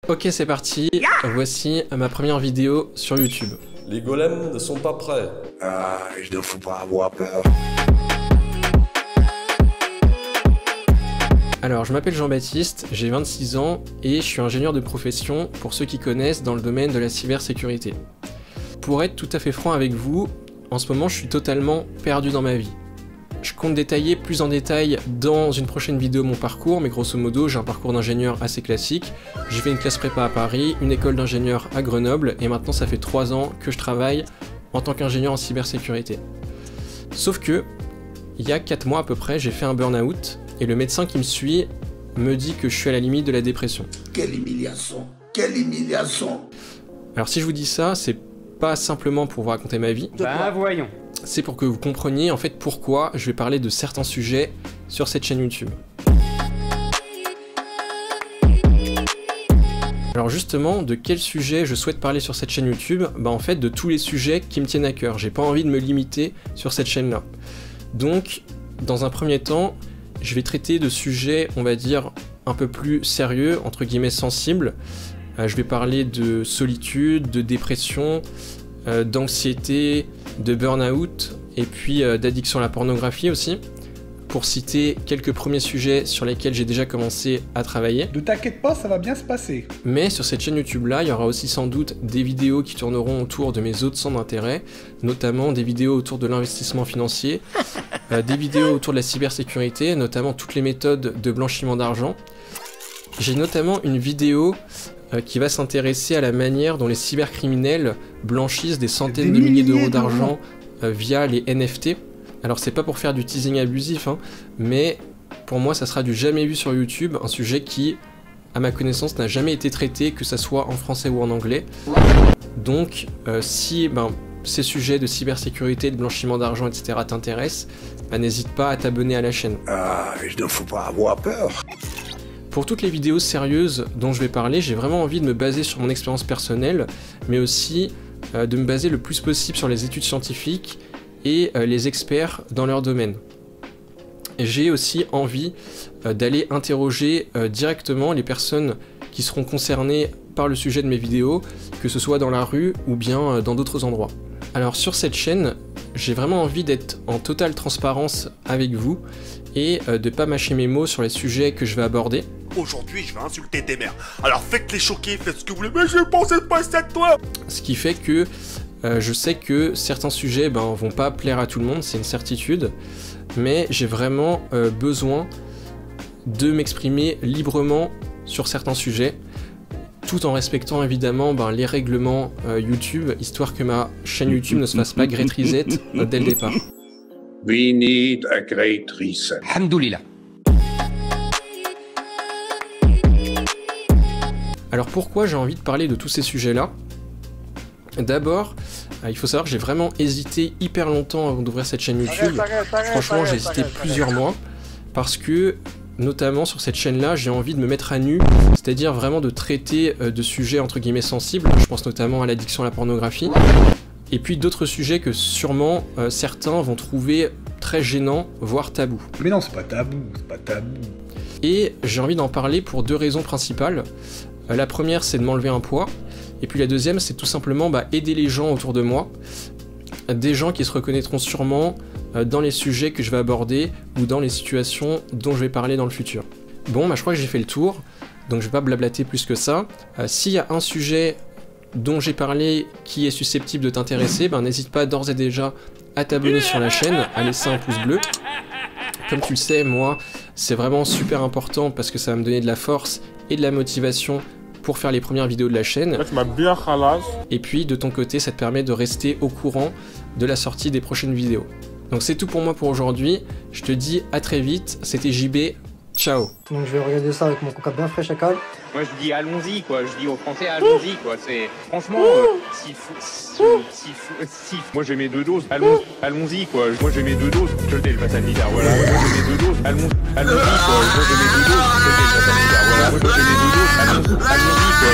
Ok, c'est parti, voici ma première vidéo sur YouTube. Les golems ne sont pas prêts. Ah, je ne faut pas avoir peur. Alors, je m'appelle Jean-Baptiste, j'ai 26 ans et je suis ingénieur de profession, pour ceux qui connaissent, dans le domaine de la cybersécurité. Pour être tout à fait franc avec vous, en ce moment je suis totalement perdu dans ma vie. Je compte détailler plus en détail dans une prochaine vidéo mon parcours, mais grosso modo j'ai un parcours d'ingénieur assez classique. J'ai fait une classe prépa à Paris, une école d'ingénieur à Grenoble, et maintenant ça fait 3 ans que je travaille en tant qu'ingénieur en cybersécurité. Sauf que, il y a 4 mois à peu près, j'ai fait un burn-out, et le médecin qui me suit me dit que je suis à la limite de la dépression. Quelle humiliation! Quelle humiliation! Alors si je vous dis ça, c'est pas simplement pour vous raconter ma vie. Bah voyons. C'est pour que vous compreniez en fait pourquoi je vais parler de certains sujets sur cette chaîne YouTube. Alors justement, de quel sujet je souhaite parler sur cette chaîne YouTube? Bah en fait de tous les sujets qui me tiennent à cœur. J'ai pas envie de me limiter sur cette chaîne-là. Donc, dans un premier temps, je vais traiter de sujets, on va dire, un peu plus sérieux, entre guillemets sensibles. Je vais parler de solitude, de dépression, d'anxiété, de burn-out, et puis d'addiction à la pornographie aussi, pour citer quelques premiers sujets sur lesquels j'ai déjà commencé à travailler. Ne t'inquiète pas, ça va bien se passer. Mais sur cette chaîne YouTube là, il y aura aussi sans doute des vidéos qui tourneront autour de mes autres centres d'intérêt, notamment des vidéos autour de l'investissement financier, des vidéos autour de la cybersécurité, notamment toutes les méthodes de blanchiment d'argent. J'ai notamment une vidéo qui va s'intéresser à la manière dont les cybercriminels blanchissent des centaines de milliers d'euros d'argent via les NFT. Alors c'est pas pour faire du teasing abusif, hein, mais pour moi ça sera du jamais vu sur YouTube, un sujet qui, à ma connaissance, n'a jamais été traité, que ça soit en français ou en anglais. Donc si ces sujets de cybersécurité, de blanchiment d'argent, etc. t'intéressent, n'hésite pas à t'abonner à la chaîne. Ah, je ne faut pas avoir peur. Pour toutes les vidéos sérieuses dont je vais parler, j'ai vraiment envie de me baser sur mon expérience personnelle, mais aussi de me baser le plus possible sur les études scientifiques et les experts dans leur domaine. J'ai aussi envie d'aller interroger directement les personnes qui seront concernées par le sujet de mes vidéos, que ce soit dans la rue ou bien dans d'autres endroits. Alors sur cette chaîne, j'ai vraiment envie d'être en totale transparence avec vous et de pas mâcher mes mots sur les sujets que je vais aborder. Aujourd'hui, je vais insulter tes mères. Alors faites-les choquer, faites ce que vous voulez, mais je pensais pas ça de toi. Ce qui fait que je sais que certains sujets vont pas plaire à tout le monde, c'est une certitude, mais j'ai vraiment besoin de m'exprimer librement sur certains sujets, tout en respectant évidemment les règlements YouTube, histoire que ma chaîne YouTube ne se fasse pas great reset dès le départ. We need a great reset. Alhamdoulilah. Alors pourquoi j'ai envie de parler de tous ces sujets-là? D'abord, il faut savoir que j'ai vraiment hésité hyper longtemps avant d'ouvrir cette chaîne YouTube. Franchement, j'ai hésité plusieurs mois, parce que, notamment sur cette chaîne-là, j'ai envie de me mettre à nu, c'est-à-dire vraiment de traiter de sujets entre guillemets sensibles, je pense notamment à l'addiction à la pornographie, et puis d'autres sujets que sûrement certains vont trouver très gênants, voire tabous. Mais non, c'est pas tabou, c'est pas tabou. Et j'ai envie d'en parler pour 2 raisons principales. La première, c'est de m'enlever un poids, et puis la deuxième, c'est tout simplement aider les gens autour de moi, des gens qui se reconnaîtront sûrement dans les sujets que je vais aborder ou dans les situations dont je vais parler dans le futur. Bon, je crois que j'ai fait le tour, donc je vais pas blablater plus que ça. S'il y a un sujet dont j'ai parlé qui est susceptible de t'intéresser, n'hésite pas d'ores et déjà à t'abonner sur la chaîne, à laisser un pouce bleu. Comme tu le sais, moi, c'est vraiment super important parce que ça va me donner de la force et de la motivation pour faire les premières vidéos de la chaîne. Là, tu m'as bien ralasse. Et puis de ton côté, ça te permet de rester au courant de la sortie des prochaines vidéos. Donc c'est tout pour moi pour aujourd'hui. Je te dis à très vite. C'était JB. Ciao. Donc je vais regarder ça avec mon coca bien frais chacal. Moi je dis allons-y quoi, je dis aux Français allons-y quoi, c'est franchement moi j'ai mes 2 doses, allons-y quoi, moi j'ai mes 2 doses, je le passe sanitaire, voilà, moi j'ai mes 2 doses, allons-y quoi, moi j'ai mes 2 doses, je le passe sanitaire, voilà, moi j'ai mes 2 doses, allons-y quoi.